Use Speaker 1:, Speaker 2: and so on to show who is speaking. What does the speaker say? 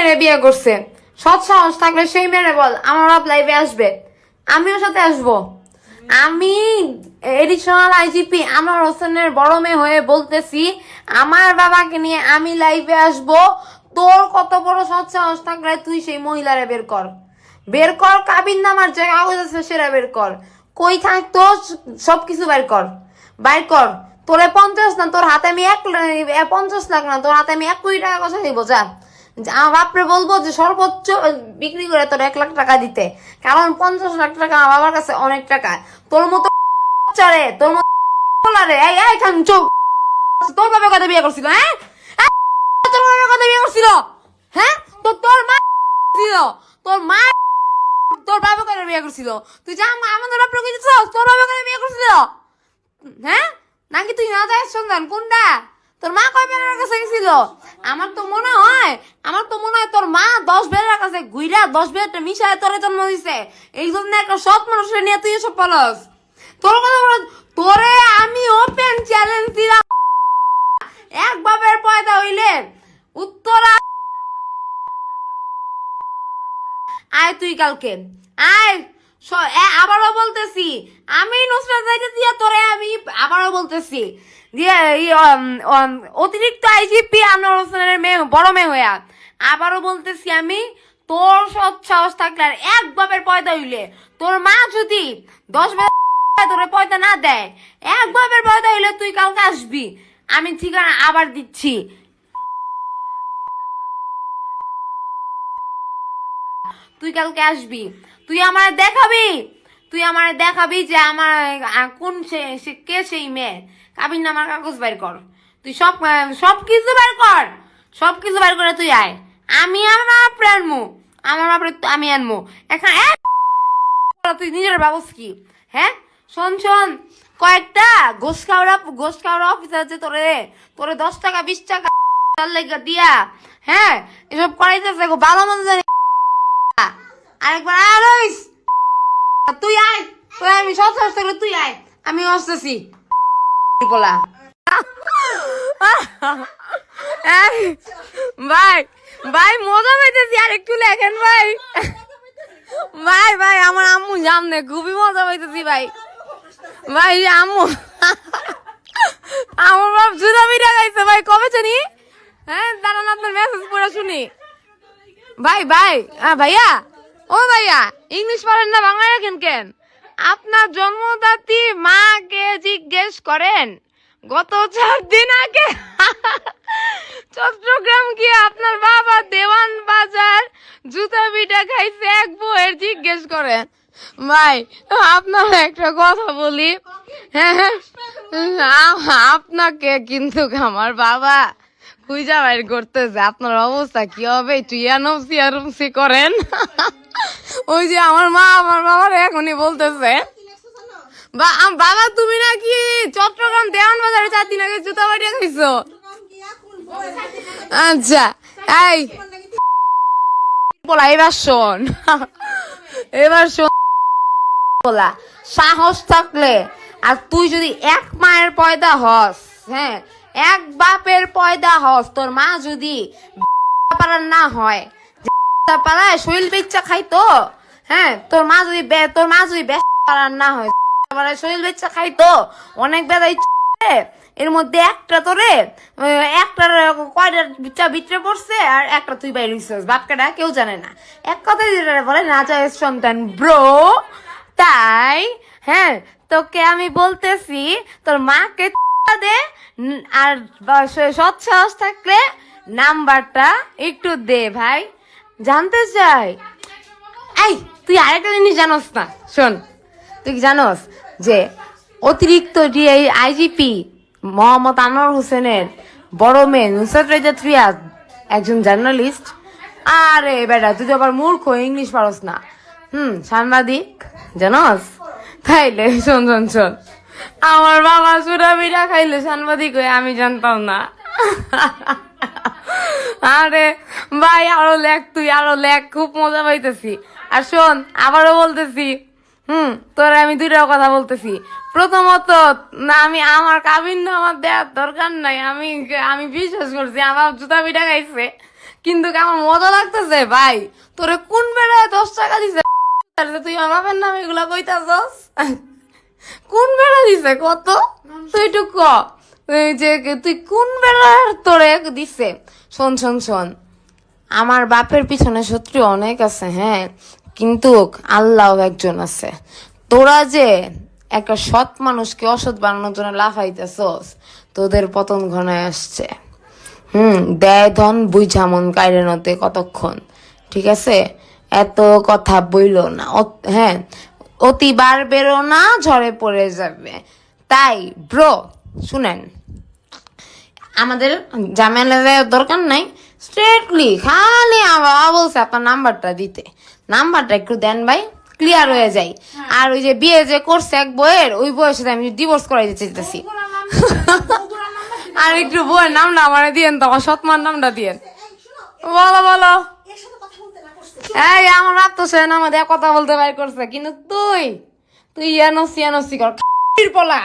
Speaker 1: মেয়েরে বিয়ে করছে। সৎ সাহস থাকলে সেই মেয়েরে বল আমার বাপ লাইভে আসবে, আমিও সাথে আসবো। আমি এডিশনাল আইজিপি আমার হোসেনের বড় মেয়ে হয়ে বলতেছি, আমার বাবাকে নিয়ে আমি লাইভে আসবো। তোর কত বড় সৎ সাহস থাকলে তুই সেই মহিলারে বের কর, বের কর। কাবিন নামার যে কাগজ আছে সেটা বের কর। কই থাকতো সবকিছু বের কর, বাইর কর। তোরে 50 না, তোর হাতে আমি 50 লাখ না, তোর হাতে আমি 1 কোটি টাকা কথা দিব। যা, আমার বাপরে বলবো যে সর্বোচ্চ বিক্রি করে তোর 1 লাখ টাকা দিতে, কারণ 50 লাখ টাকা আমার বাবার কাছে অনেক টাকা। তোর মতো চারে, তোর মতো এই এই খান চোখ, তোর বাবার কথা বিয়ে করছিল? হ্যাঁ, তোর বাবার কথা বিয়ে করছিল? হ্যাঁ, তোর মা ছিল, তোর মা তোর বাবা করে বিয়ে করছিল। তুই যা আমাদের বাপরে কইছিস তোর বাবা করে বিয়ে করছিল? হ্যাঁ, নাকি তুই না যাস সন্তান কোনটা? তোর মা কয় বেড়ার কাছে গেছিল? আমার তো মনে হয় তোর মা 10 বেড়ার কাছে ঘুইরা 10 বেড়াটা মিশায় তোরে জন্ম দিছে। এই জন্য একটা সৎ মানুষের নিয়ে তুই এসব পালস। তোর কথা বল, তোরে আমি ওপেন চ্যালেঞ্জ দিলাম, এক বাপের পয়দা হইলে উত্তরা আয়, তুই কালকে আয়। আবারও বলতেছি, আমি নুসরাত যাইতে দিয়া তোরে আমি আবারও বলতেছি যে অতিরিক্ত আইজিপি আনোয়ার হোসেনের মেয়ে, বড় মেয়ে হইয়া আবারও বলতেছি আমি, তোর সৎ সাহস থাকলে আর এক বাপের পয়দা হইলে, তোর মা যদি 10 তোরে পয়দা না দেয়, এক বাপের পয়দা হইলে তুই কালকে আসবি। আমি ঠিকানা আবার দিচ্ছি, তুই কালকে আসবি। তুই আমার দেখাবি যে আমার কোন কে সেই মেয়ে। কাবিন নামার কাগজ বের কর, তুই সবকিছু বের কর, সবকিছু বের করে তুই আয়। আমি আমার বাপরে আনমু, আমার বাপরে আমি আনমু। এখন তুই নিজের ব্যবস্থা কি? হ্যাঁ, শোন কয়েকটা গোস খাওয়া অফিসার আছে, তোরে 10 টাকা 20 টাকা লেগে দিয়া, হ্যাঁ, এসব করাইতেছে ভালো মন্দ জানি। আরেকবার আইস, তুই আয়, আমি সৎ সাহস থাকলে তুই আয়, আমি আসতেছি। বলা ভাই মজা পাইতেছি, আর একটু লেখেন ভাই। ভাই আমার আম্মু জামনে খুবই মজা পাইতেছি ভাই। আম্মু আমার বাপ জুদা বিড়া গাইছে ভাই, কবে জানি? হ্যাঁ, দাঁড়ান আপনার মেসেজ পড়া শুনি। ভাইয়া, ও ভাইয়া, ইংলিশ পারেন না, বাংলা রাখেন কেন? আপনার জন্মদাত্রী মাকে জিজ্ঞেস করেন, গত 4 দিন আগে চট্টগ্রাম গিয়ে আপনার বাবা দেওয়ান বাজার জুতা পিঠা খাইছে, এক বউয়ের জিজ্ঞেস করেন। ভাই আপনার একটা কথা বলি, হ্যাঁ, আপনাকে কিন্তু আমার বাবা খুঁজা বাইর করতেছে, আপনার অবস্থা কি হবে? একটু ইয়ানুমসি করেন। ওই যে আমার মা আমার বাবার এখনই বলতেছে, বাবা তুমি নাকি চট্টগ্রাম দেওয়ান বাজারে 4 দিন আগে জুতা বাড়িয়ে খাইছো। আচ্ছা, এই বলা, এবার শোন বলা, সাহস থাকলে আর তুই যদি এক মায়ের পয়দা হস, হ্যাঁ, এক বাপের পয়দা হস, তোর মা যদি পাড়ার না হয়, পাড়ায় শৈল বেচ্চা খাইতো, হ্যাঁ, তোর মা যদি পাড়ার না হয়, শৈল বেচ্চা খাইতো, অনেক বেদাই। এর মধ্যে একটা তোরে একটার কয়টা ভিতরে পড়ছে আর একটা তুই বাইরে হইছিস, বাপকাটা কেউ জানে না। এক কথায় যেটা বলে না যায় সন্তান ব্রো। তাই হ্যাঁ, তোকে আমি বলতেছি, তোর মাকে দে, আর সৎ সাহস থাকলে নাম্বারটা একটু দে ভাই, জানতে চাই। এই তুই আরেকটা জিনিস জানোস না? শোন, তুই জানোস যে অতিরিক্ত আইজিপি মোহাম্মদ আনোয়ার হোসেনের বড় মেয়ে নুসরাত রাইজাত রিয়াজ একজন জার্নালিস্ট। আরে বেটা, তুই তো আবার মূর্খ, ইংলিশ পারস না। সাংবাদিক জানোস? তাইলে শোন, আমার বাবা সুরা বিড়া খাইলে সাংবাদিক হয়ে, আমি জানতাম না। আরে ভাই আরো লেখ, তুই আরো লেখ, খুব মজা পাইতেছি। আর শোন, আবারও বলতেছি, তোরা আমি 2টা কথা বলতেছি। প্রথমত না, আমার কাবিন আমার দেওয়ার দরকার নাই, আমি বিশ্বাস করছি আমার জুতা পিঠা খাইছে, কিন্তু আমার মজা লাগতেছে ভাই, তোরে কোন বেড়ায় 10 টাকা দিছে তুই আমার বাপের নাম এগুলা কইতাছস? কোন বেড়া দিছে কত? তুই একটু ক যে তুই কোন বেড়ার তোরে দিছে? শোন শোন শোন, আমার বাপের পিছনে শত্রু অনেক আছে, হ্যাঁ, কিন্তু আল্লাহ একজন আছে। তোরা যে একটা সৎ মানুষকে অসৎ বানানোর জন্য লাফাইতেছস, তোদের পতন ঘনায় আসছে। দেয় ধন বুঝা মন কাইরে নতে কতক্ষণ, ঠিক আছে? এত কথা বইল না, হ্যাঁ, অতি বার বেরো না, ঝড়ে পড়ে যাবে। তাই ব্রো শুনেন, আমাদের ঝামেলার দরকার নাই, স্ট্রেটলি খালি আমার বাবা বলছে আপনার নাম্বারটা দিতে, নাম্বারটা একটু দেন ভাই, ক্লিয়ার হয়ে যায়। আর ওই যে বিয়ে যে করছে এক বইয়ের, ওই বইয়ের সাথে আমি ডিভোর্স করাইতে চাইতেছি। আর একটু বইয়ের নামটা আমার দিয়েন তো, আমার সৎমার নামটা দিয়েন। বলো বলো। এই আমার বাপ তো সে আমাদের কথা বলতে বাইর করছে, কিন্তু তুই তুই ইয়ানসি কর পলা।